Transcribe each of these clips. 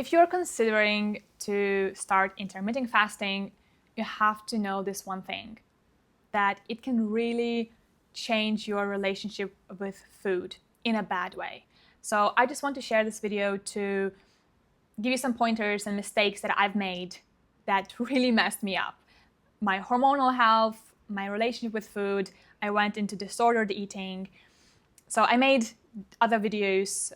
If you're considering to start intermittent fasting, you have to know this one thing, that it can really change your relationship with food in a bad way. So I just want to share this video to give you some pointers and mistakes that I've made that really messed me up. My hormonal health, my relationship with food, I went into disordered eating. So I made other videos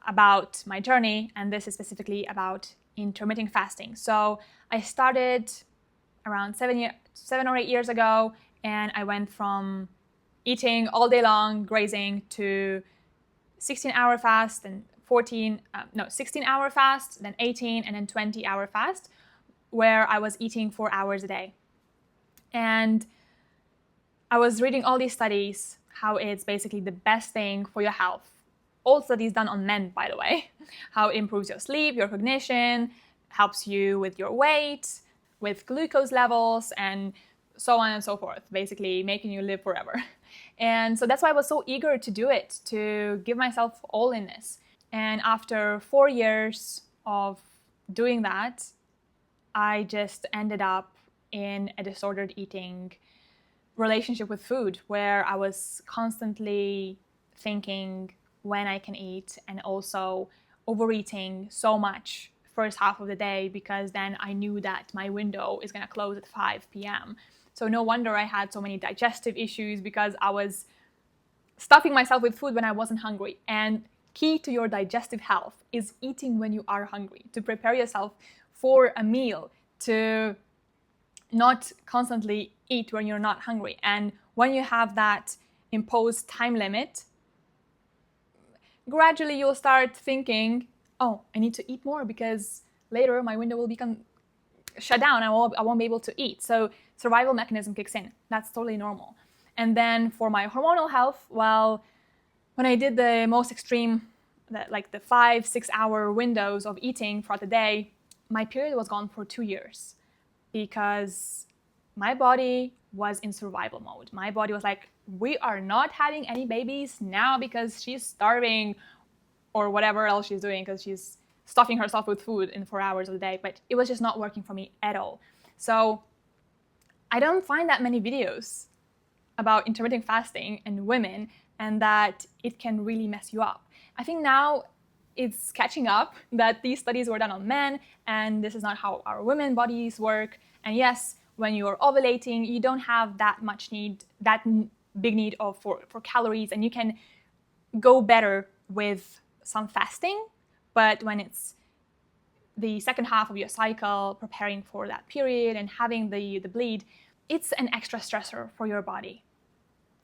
about my journey, and this is specifically about intermittent fasting. So I started around 7 or 8 years ago, and I went from eating all day long, grazing, to 16-hour fast, and 16-hour fast, then 18, and then 20-hour fast, where I was eating 4 hours a day. And I was reading all these studies, how it's basically the best thing for your health. All studies done on men, by the way, how it improves your sleep, your cognition, helps you with your weight, with glucose levels, and so on and so forth, basically making you live forever. And so that's why I was so eager to do it, to give myself all in this. And after 4 years of doing that, I just ended up in a disordered eating relationship with food, where I was constantly thinking when I can eat, and also overeating so much first half of the day, because then I knew that my window is going to close at 5 p.m. So no wonder I had so many digestive issues, because I was stuffing myself with food when I wasn't hungry. And key to your digestive health is eating when you are hungry, to prepare yourself for a meal, to not constantly eat when you're not hungry. And when you have that imposed time limit, gradually you'll start thinking, oh, I need to eat more because later my window will become shut down. I won't be able to eat. So survival mechanism kicks in. That's totally normal. And then for my hormonal health, well, when I did the most extreme, like the 5-6 hour windows of eating throughout the day, my period was gone for 2 years, because my body was in survival mode. My body was like, we are not having any babies now because she's starving or whatever else she's doing, because she's stuffing herself with food in 4 hours of the day. But it was just not working for me at all. So I don't find that many videos about intermittent fasting and women, and that it can really mess you up. I think now it's catching up that these studies were done on men, and this is not how our women bodies work. And yes, when you're ovulating, you don't have that big need for calories, and you can go better with some fasting. But when it's the second half of your cycle, preparing for that period and having the bleed, it's an extra stressor for your body.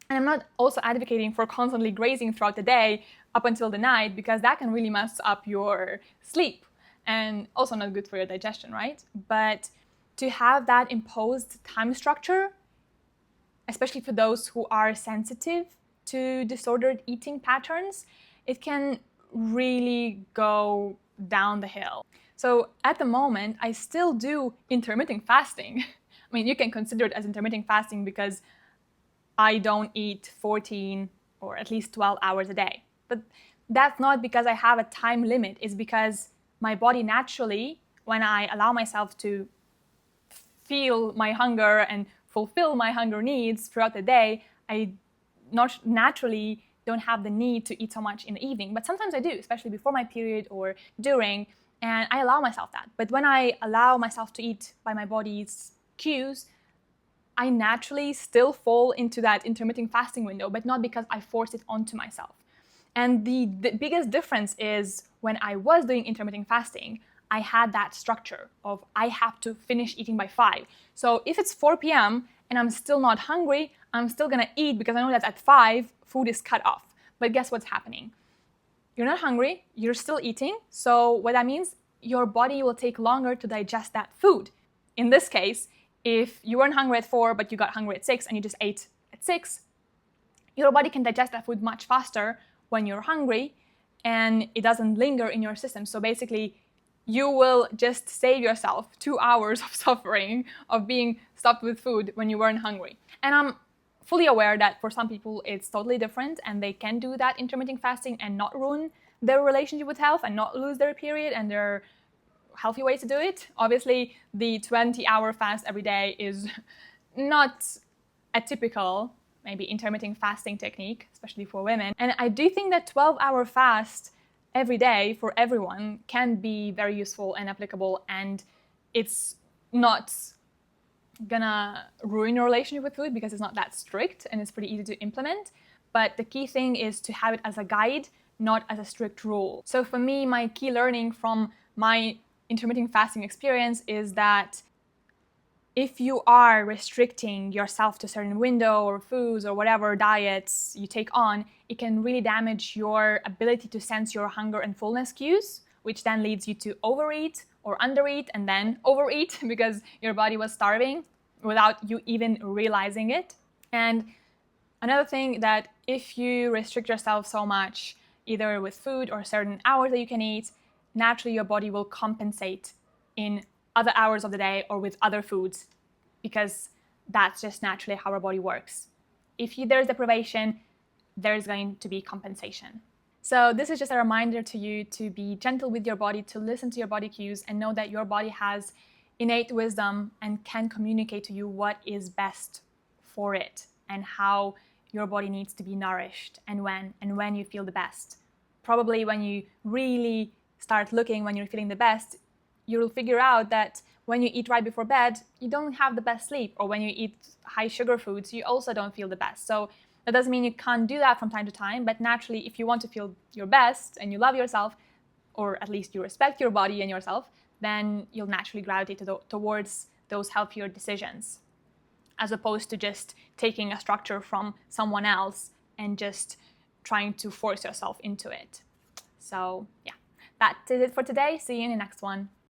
And I'm not also advocating for constantly grazing throughout the day up until the night, because that can really mess up your sleep and also not good for your digestion, right? But to have that imposed time structure, especially for those who are sensitive to disordered eating patterns, it can really go down the hill. So at the moment, I still do intermittent fasting. I mean, you can consider it as intermittent fasting because I don't eat 14 or at least 12 hours a day. But that's not because I have a time limit. It's because my body naturally, when I allow myself to feel my hunger and fulfill my hunger needs throughout the day, I not naturally don't have the need to eat so much in the evening. But sometimes I do, especially before my period or during, and I allow myself that. But when I allow myself to eat by my body's cues, I naturally still fall into that intermittent fasting window, but not because I force it onto myself. And the biggest difference is when I was doing intermittent fasting, I had that structure of I have to finish eating by 5. So if it's 4 p.m. and I'm still not hungry, I'm still gonna eat because I know that at 5, food is cut off. But guess what's happening? You're not hungry, you're still eating. So what that means, your body will take longer to digest that food. In this case, if you weren't hungry at 4, but you got hungry at 6 and you just ate at 6, your body can digest that food much faster when you're hungry, and it doesn't linger in your system. So basically, you will just save yourself 2 hours of suffering of being stuffed with food when you weren't hungry. And I'm fully aware that for some people it's totally different, and they can do that intermittent fasting and not ruin their relationship with health and not lose their period, and there are healthy ways to do it. Obviously, the 20-hour fast every day is not a typical, maybe intermittent fasting technique, especially for women. And I do think that 12-hour fast every day for everyone can be very useful and applicable, and it's not gonna ruin your relationship with food because it's not that strict and it's pretty easy to implement. But the key thing is to have it as a guide, not as a strict rule. So for me, my key learning from my intermittent fasting experience is that if you are restricting yourself to a certain window or foods or whatever diets you take on, it can really damage your ability to sense your hunger and fullness cues, which then leads you to overeat or undereat and then overeat because your body was starving without you even realizing it. And another thing, that if you restrict yourself so much, either with food or certain hours that you can eat, naturally your body will compensate in other hours of the day or with other foods, because that's just naturally how our body works. If there's deprivation, there's going to be compensation. So this is just a reminder to you to be gentle with your body, to listen to your body cues, and know that your body has innate wisdom and can communicate to you what is best for it and how your body needs to be nourished and when you feel the best. Probably when you really start looking, when you're feeling the best, you'll figure out that when you eat right before bed, you don't have the best sleep, or when you eat high sugar foods, you also don't feel the best. So that doesn't mean you can't do that from time to time, but naturally, if you want to feel your best and you love yourself, or at least you respect your body and yourself, then you'll naturally gravitate towards those healthier decisions, as opposed to just taking a structure from someone else and just trying to force yourself into it. So yeah, that is it for today. See you in the next one.